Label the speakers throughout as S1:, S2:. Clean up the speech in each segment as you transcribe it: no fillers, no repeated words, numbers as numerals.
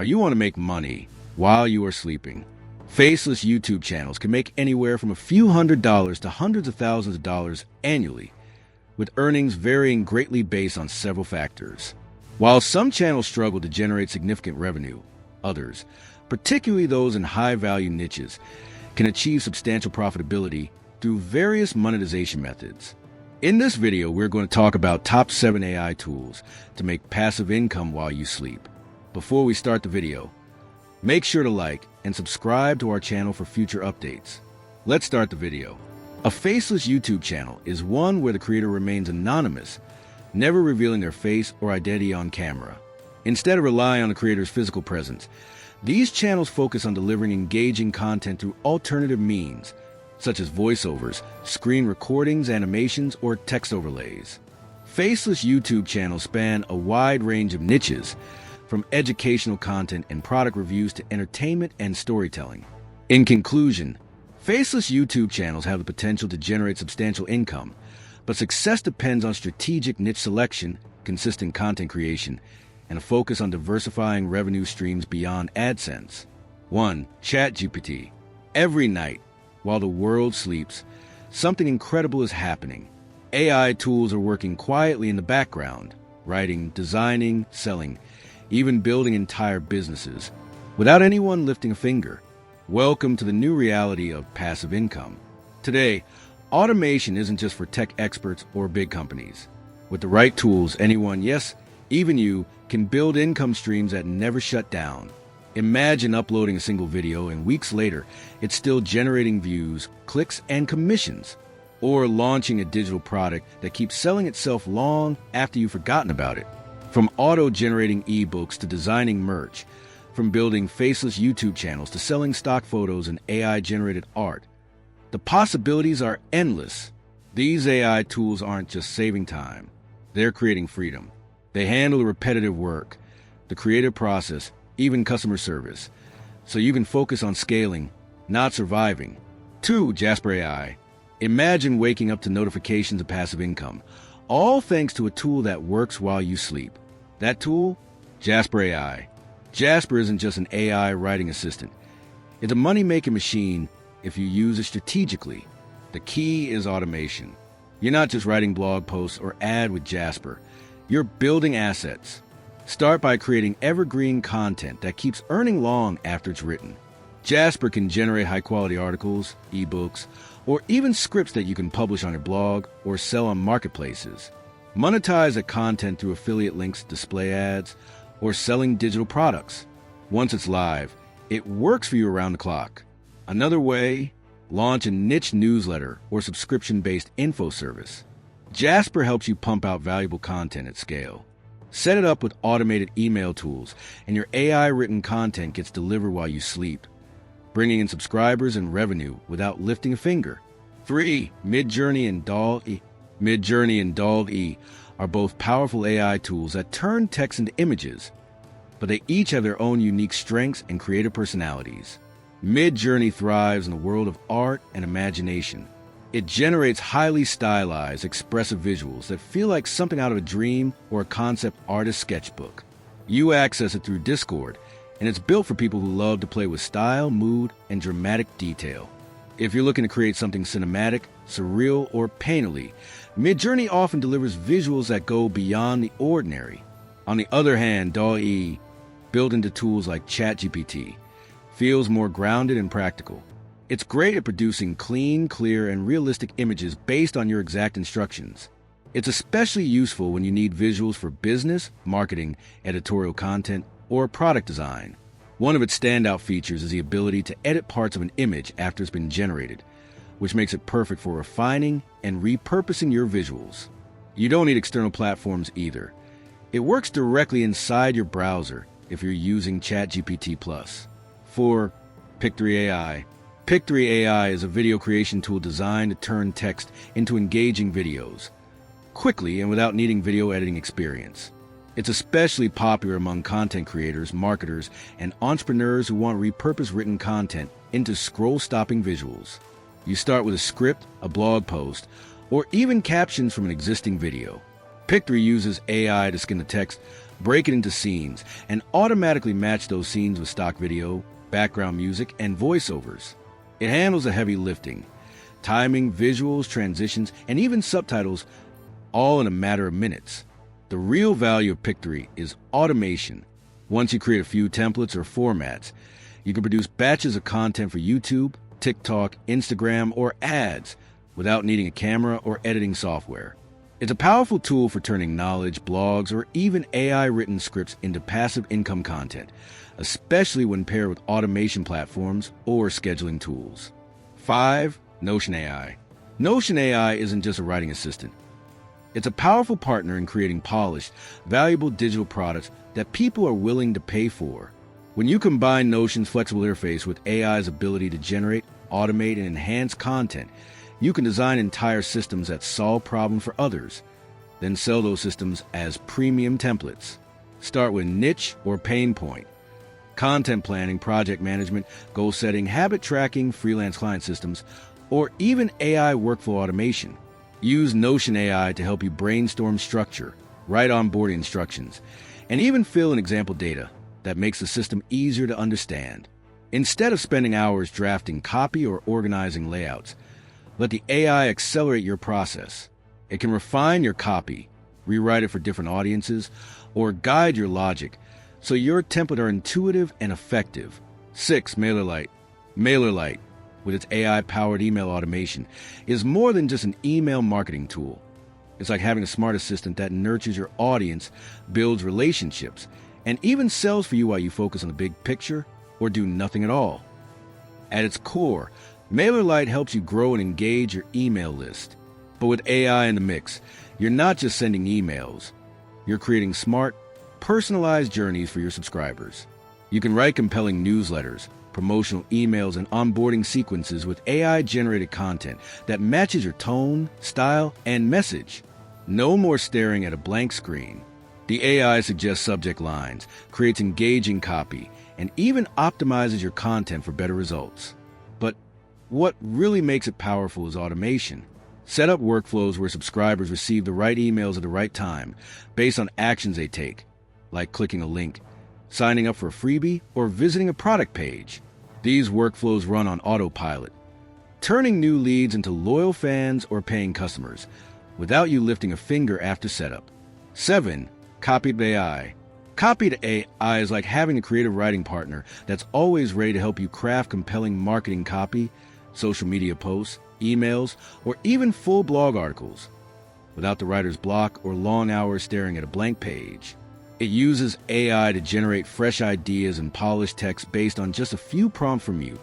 S1: Or you want to make money while you are sleeping? Faceless YouTube channels can make anywhere from a few $100s to hundreds of thousands of dollars annually, with earnings varying greatly based on several factors. While some channels struggle to generate significant revenue, others, particularly those in high-value niches, can achieve substantial profitability through various monetization methods. In this video, we're going to talk about top 7 AI tools to make passive income while you sleep. Before we start the video, make sure to like and subscribe to our channel for future updates. Let's start the video. A faceless YouTube channel is one where the creator remains anonymous, never revealing their face or identity on camera. Instead of relying on the creator's physical presence, these channels focus on delivering engaging content through alternative means, such as voiceovers, screen recordings, animations, or text overlays. Faceless YouTube channels span a wide range of niches, from educational content and product reviews to entertainment and storytelling. In conclusion, faceless YouTube channels have the potential to generate substantial income, but success depends on strategic niche selection, consistent content creation, and a focus on diversifying revenue streams beyond AdSense. 1. ChatGPT. Every night, while the world sleeps, something incredible is happening. AI tools are working quietly in the background, writing, designing, selling, even building entire businesses, without anyone lifting a finger. Welcome to the new reality of passive income. Today, automation isn't just for tech experts or big companies. With the right tools, anyone, yes, even you, can build income streams that never shut down. Imagine uploading a single video and weeks later, it's still generating views, clicks, and commissions. Or launching a digital product that keeps selling itself long after you've forgotten about it. From auto-generating ebooks to designing merch, from building faceless YouTube channels to selling stock photos and AI-generated art, the possibilities are endless. These AI tools aren't just saving time. They're creating freedom. They handle the repetitive work, the creative process, even customer service, so you can focus on scaling, not surviving. 2. Jasper AI. Imagine waking up to notifications of passive income, all thanks to a tool that works while you sleep. That tool? Jasper AI. Jasper isn't just an AI writing assistant. It's a money-making machine if you use it strategically. The key is automation. You're not just writing blog posts or ad with Jasper. You're building assets. Start by creating evergreen content that keeps earning long after it's written. Jasper can generate high-quality articles, ebooks, or even scripts that you can publish on your blog or sell on marketplaces. Monetize the content through affiliate links, display ads, or selling digital products. Once it's live, it works for you around the clock. Another way, launch a niche newsletter or subscription-based info service. Jasper helps you pump out valuable content at scale. Set it up with automated email tools, and your AI-written content gets delivered while you sleep, bringing in subscribers and revenue without lifting a finger. 3. Midjourney and DALL-E. Midjourney and DALL-E are both powerful AI tools that turn text into images, but they each have their own unique strengths and creative personalities. Midjourney thrives in the world of art and imagination. It generates highly stylized, expressive visuals that feel like something out of a dream or a concept artist sketchbook. You access it through Discord, and it's built for people who love to play with style, mood, and dramatic detail. If you're looking to create something cinematic, surreal, or painterly, Midjourney often delivers visuals that go beyond the ordinary. On the other hand, DALL-E, built into tools like ChatGPT, feels more grounded and practical. It's great at producing clean, clear, and realistic images based on your exact instructions. It's especially useful when you need visuals for business, marketing, editorial content, or product design. One of its standout features is the ability to edit parts of an image after it's been generated, which makes it perfect for refining and repurposing your visuals. You don't need external platforms either. It works directly inside your browser if you're using ChatGPT+. 4. Pic3 AI. Pic3 AI is a video creation tool designed to turn text into engaging videos, quickly and without needing video editing experience. It's especially popular among content creators, marketers, and entrepreneurs who want repurposed written content into scroll-stopping visuals. You start with a script, a blog post, or even captions from an existing video. Pic3 uses AI to scan the text break it into scenes, and automatically match those scenes with stock video, background music, and voiceovers. It handles the heavy lifting, timing, visuals, transitions, and even subtitles, all in a matter of minutes. The real value of Pictory is automation. Once you create a few templates or formats, you can produce batches of content for YouTube, TikTok, Instagram, or ads without needing a camera or editing software. It's a powerful tool for turning knowledge, blogs, or even AI-written scripts into passive income content, especially when paired with automation platforms or scheduling tools. 5. Notion AI. Notion AI isn't just a writing assistant. It's a powerful partner in creating polished, valuable digital products that people are willing to pay for. When you combine Notion's flexible interface with AI's ability to generate, automate, and enhance content, you can design entire systems that solve problems for others, then sell those systems as premium templates. Start with niche or pain point. Content planning, project management, goal setting, habit tracking, freelance client systems, or even AI workflow automation. Use Notion AI to help you brainstorm structure, write onboarding instructions, and even fill in example data that makes the system easier to understand. Instead of spending hours drafting copy or organizing layouts, let the AI accelerate your process. It can refine your copy, rewrite it for different audiences, or guide your logic so your templates are intuitive and effective. 6. MailerLite. MailerLite, with its AI-powered email automation, is more than just an email marketing tool. It's like having a smart assistant that nurtures your audience, builds relationships, and even sells for you while you focus on the big picture or do nothing at all. At its core, MailerLite helps you grow and engage your email list. But with AI in the mix, you're not just sending emails. You're creating smart, personalized journeys for your subscribers. You can write compelling newsletters, promotional emails, and onboarding sequences with AI-generated content that matches your tone, style, and message. No more staring at a blank screen. The AI suggests subject lines, creates engaging copy, and even optimizes your content for better results. But what really makes it powerful is automation. Set up workflows where subscribers receive the right emails at the right time based on actions they take, like clicking a link, signing up for a freebie, or visiting a product page. These workflows run on autopilot, turning new leads into loyal fans or paying customers without you lifting a finger after setup. 7. Copied AI. Copied AI is like having a creative writing partner that's always ready to help you craft compelling marketing copy, social media posts, emails, or even full blog articles, without the writer's block or long hours staring at a blank page. It uses AI to generate fresh ideas and polished text based on just a few prompts from you,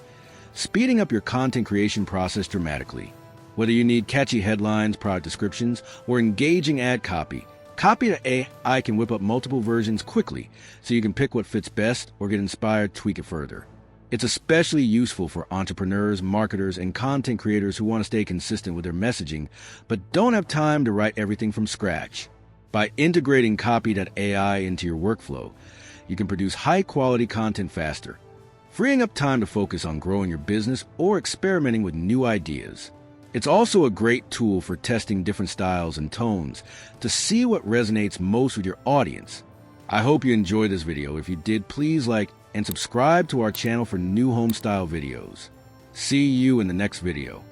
S1: speeding up your content creation process dramatically. Whether you need catchy headlines, product descriptions, or engaging ad copy, Copied AI can whip up multiple versions quickly, so you can pick what fits best or get inspired to tweak it further. It's especially useful for entrepreneurs, marketers, and content creators who want to stay consistent with their messaging, but don't have time to write everything from scratch. By integrating Copy.ai into your workflow, you can produce high-quality content faster, freeing up time to focus on growing your business or experimenting with new ideas. It's also a great tool for testing different styles and tones to see what resonates most with your audience. I hope you enjoyed this video. If you did, please like and subscribe to our channel for new home style videos. See you in the next video.